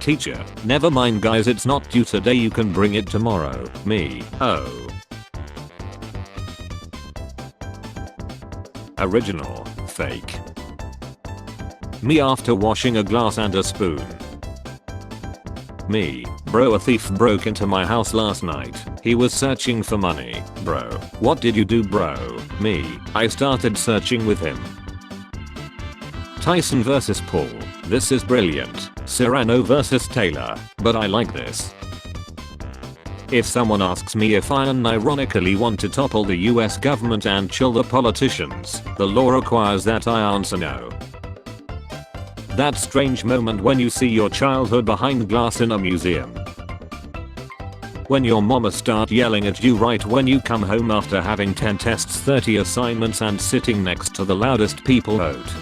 Teacher, never mind guys, it's not due today, you can bring it tomorrow. Me, oh. Original, fake. Me after washing a glass and a spoon. Me, bro, a thief broke into my house last night. He was searching for money. Bro, what did you do, bro? Me, I started searching with him. Tyson vs Paul. This is brilliant. Cyrano vs Taylor. But I like this. If someone asks me if I unironically want to topple the US government and chill the politicians, the law requires that I answer no. That strange moment when you see your childhood behind glass in a museum. When your mama start yelling at you right when you come home after having 10 tests, 30 assignments and sitting next to the loudest people out.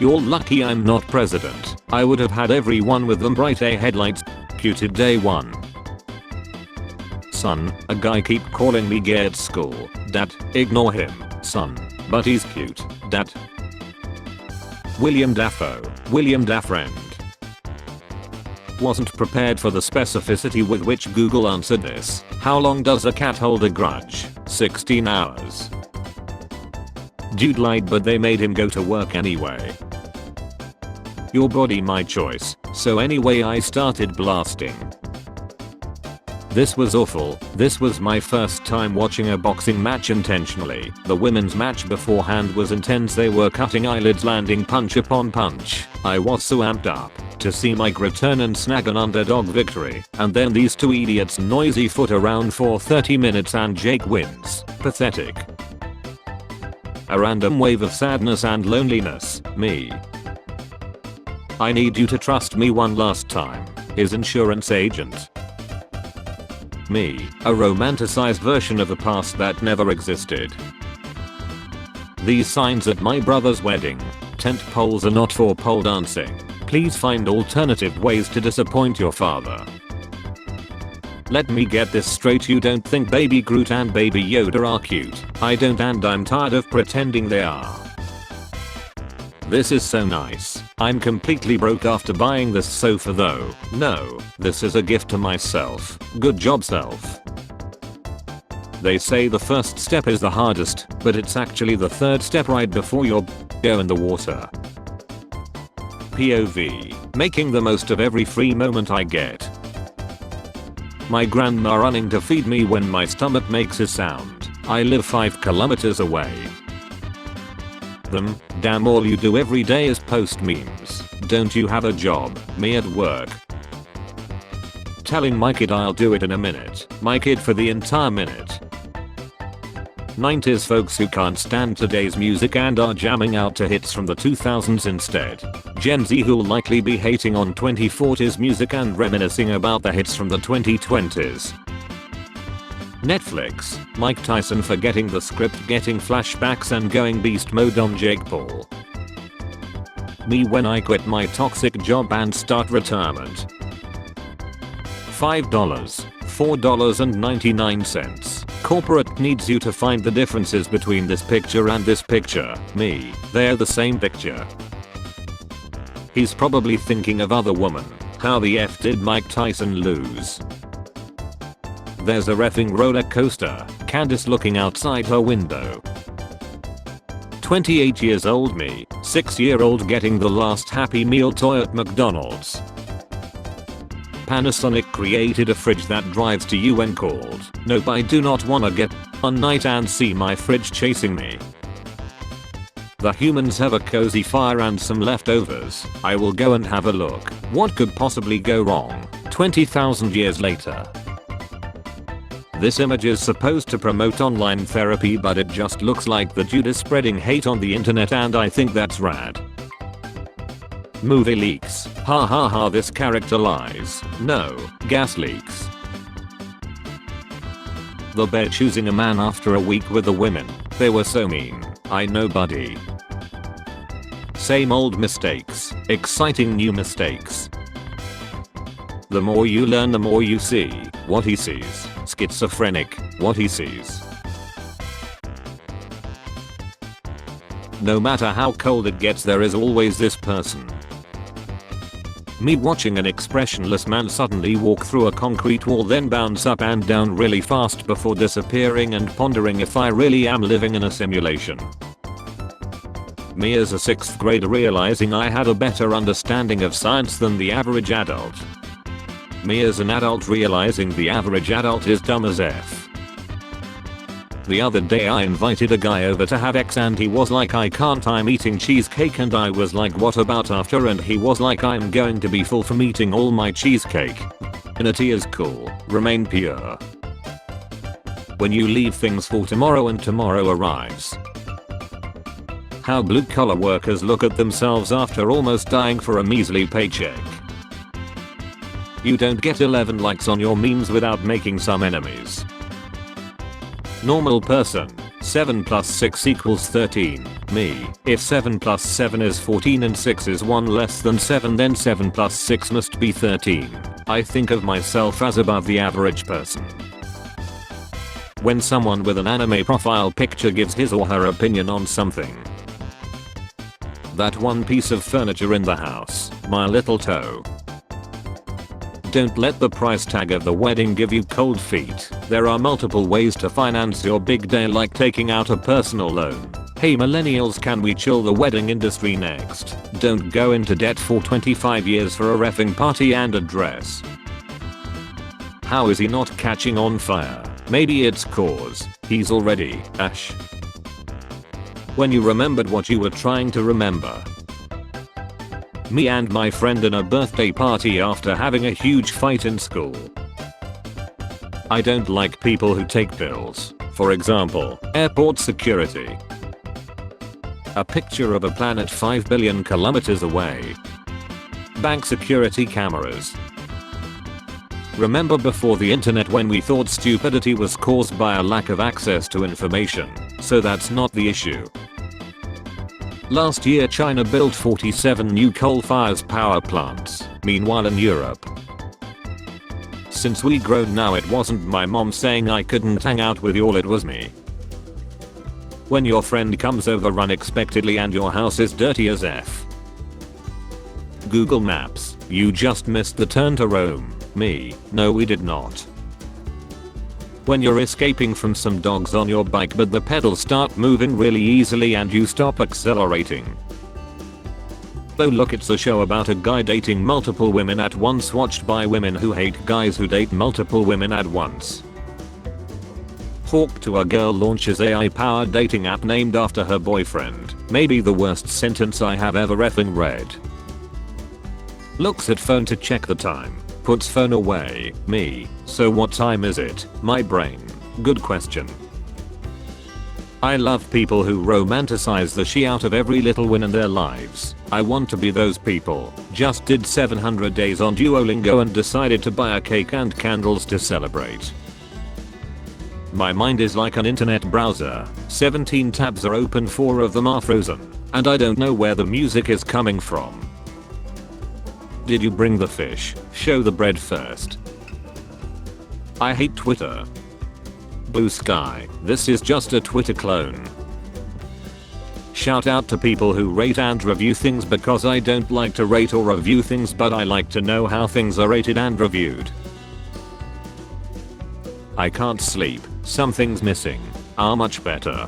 You're lucky I'm not president. I would have had everyone with them bright A headlights cuted day one. Son, a guy keep calling me gay at school. Dad, ignore him, son. But he's cute. Dad. William Dafoe, William Dafriend. Wasn't prepared for the specificity with which Google answered this. How long does a cat hold a grudge? 16 hours. Dude lied, but they made him go to work anyway. Your body, my choice. So anyway, I started blasting. This was awful. This was my first time watching a boxing match intentionally. The women's match beforehand was intense. They were cutting eyelids, landing punch upon punch. I was so amped up to see Mike return and snag an underdog victory. And then these two idiots noisy foot around for 30 minutes and Jake wins. Pathetic. A random wave of sadness and loneliness. Me. I need you to trust me one last time. His insurance agent. Me, a romanticized version of the past that never existed. These signs at my brother's wedding. Tent poles are not for pole dancing. Please find alternative ways to disappoint your father. Let me get this straight, you don't think Baby Groot and Baby Yoda are cute. I don't, and I'm tired of pretending they are. This is so nice. I'm completely broke after buying this sofa though. No, this is a gift to myself. Good job, self. They say the first step is the hardest, but it's actually the third step right before your go in the water. POV. Making the most of every free moment I get. My grandma running to feed me when my stomach makes a sound. I live 5 kilometers away. Them, damn, all you do every day is post memes. Don't you have a job? Me at work. Telling my kid I'll do it in a minute. My kid for the entire minute. 90s folks who can't stand today's music and are jamming out to hits from the 2000s instead. Gen Z who'll likely be hating on 2040s music and reminiscing about the hits from the 2020s. Netflix, Mike Tyson forgetting the script, getting flashbacks and going beast mode on Jake Paul. Me when I quit my toxic job and start retirement. $5, $4.99. Corporate needs you to find the differences between this picture and this picture. Me, they're the same picture. He's probably thinking of other woman. How the F did Mike Tyson lose? There's a reffing roller coaster. Candace looking outside her window. 28 years old me, 6-year-old getting the last Happy Meal toy at McDonald's. Panasonic created a fridge that drives to you and called, nope, I do not wanna get on night and see my fridge chasing me. The humans have a cozy fire and some leftovers. I will go and have a look. What could possibly go wrong? 20,000 years later. This image is supposed to promote online therapy, but it just looks like the dude is spreading hate on the internet, and I think that's rad. Movie leaks. Ha ha ha, this character lies. No, gas leaks. The bear choosing a man after a week with the women. They were so mean. I know, buddy. Same old mistakes. Exciting new mistakes. The more you learn, the more you see. What he sees. Schizophrenic. What he sees. No matter how cold it gets, there is always this person. Me watching an expressionless man suddenly walk through a concrete wall, then bounce up and down really fast before disappearing, and pondering if I really am living in a simulation. Me as a 6th grader realizing I had a better understanding of science than the average adult. Me as an adult realizing the average adult is dumb as F. The other day I invited a guy over to have X and he was like, I can't, I'm eating cheesecake, and I was like, what about after? And he was like, I'm going to be full from eating all my cheesecake. Infinity is cool, remain pure. When you leave things for tomorrow and tomorrow arrives. How blue collar workers look at themselves after almost dying for a measly paycheck. You don't get 11 likes on your memes without making some enemies. Normal person. 7 plus 6 equals 13. Me. If 7 plus 7 is 14 and 6 is 1 less than 7, then 7 plus 6 must be 13. I think of myself as above the average person. When someone with an anime profile picture gives his or her opinion on something. That one piece of furniture in the house, my little toe. Don't let the price tag of the wedding give you cold feet. There are multiple ways to finance your big day, like taking out a personal loan. Hey millennials, can we chill the wedding industry next? Don't go into debt for 25 years for a reffing party and a dress. How is he not catching on fire? Maybe it's cause he's already ash. When you remembered what you were trying to remember. Me and my friend in a birthday party after having a huge fight in school. I don't like people who take pills. For example, airport security. A picture of a planet 5 billion kilometers away. Bank security cameras. Remember before the internet when we thought stupidity was caused by a lack of access to information? So that's not the issue. Last year China built 47 new coal-fired power plants, meanwhile in Europe. Since we grown now, it wasn't my mom saying I couldn't hang out with y'all, it was me. When your friend comes over unexpectedly and your house is dirty as F. Google Maps, you just missed the turn to Rome. Me, no we did not. When you're escaping from some dogs on your bike but the pedals start moving really easily and you stop accelerating. Oh look, it's a show about a guy dating multiple women at once, watched by women who hate guys who date multiple women at once. Hawk to a girl launches AI powered dating app named after her boyfriend. Maybe the worst sentence I have ever effing read. Looks at phone to check the time. Puts phone away. Me. So what time is it? My brain. Good question. I love people who romanticize the shit out of every little win in their lives. I want to be those people. Just did 700 days on Duolingo and decided to buy a cake and candles to celebrate. My mind is like an internet browser. 17 tabs are open, 4 of them are frozen. And I don't know where the music is coming from. Did you bring the fish? Show the bread first. I hate Twitter. Blue sky, this is just a Twitter clone. Shout out to people who rate and review things, because I don't like to rate or review things, but I like to know how things are rated and reviewed. I can't sleep, something's missing. Much better.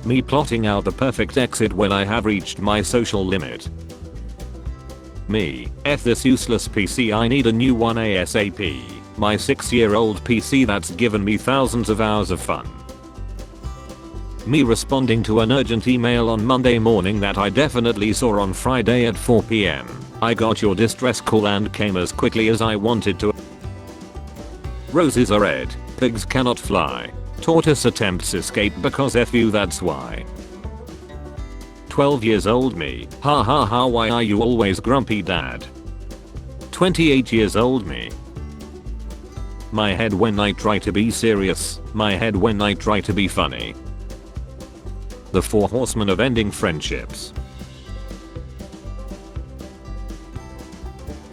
Me plotting out the perfect exit when I have reached my social limit. Me, F this useless PC, I need a new one ASAP. My 6-year-old PC that's given me thousands of hours of fun. Me responding to an urgent email on Monday morning that I definitely saw on Friday at 4 PM. I got your distress call and came as quickly as I wanted to. Roses are red, pigs cannot fly. Tortoise attempts escape because F you, that's why. 12 years old me, ha ha ha, why are you always grumpy dad? 28 years old me. My head when I try to be serious, my head when I try to be funny. The 4 horsemen of ending friendships.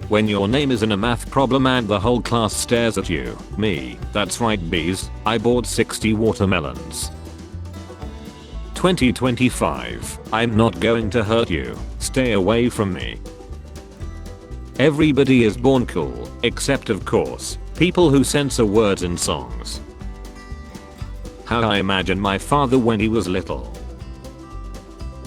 When your name is in a math problem and the whole class stares at you. Me, that's right bees, I bought 60 watermelons. 2025, I'm not going to hurt you, stay away from me. Everybody is born cool, except of course, people who censor words in songs. How I imagine my father when he was little.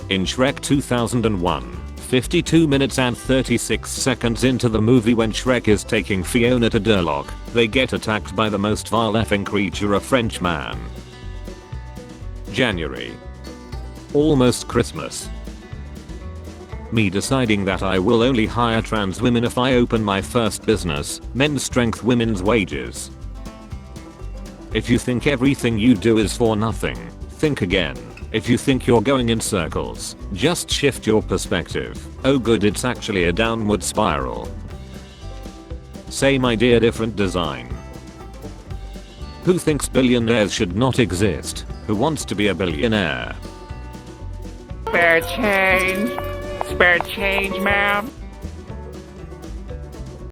In Shrek 2001, 52 minutes and 36 seconds into the movie when Shrek is taking Fiona to Durlock, they get attacked by the most vile effing creature, a French man. January. Almost Christmas. Me deciding that I will only hire trans women if I open my first business, men's strength women's wages. If you think everything you do is for nothing, think again. If you think you're going in circles, just shift your perspective. Oh good, it's actually a downward spiral. Same idea, different design. Who thinks billionaires should not exist? Who wants to be a billionaire? Spare change. Spare change, ma'am.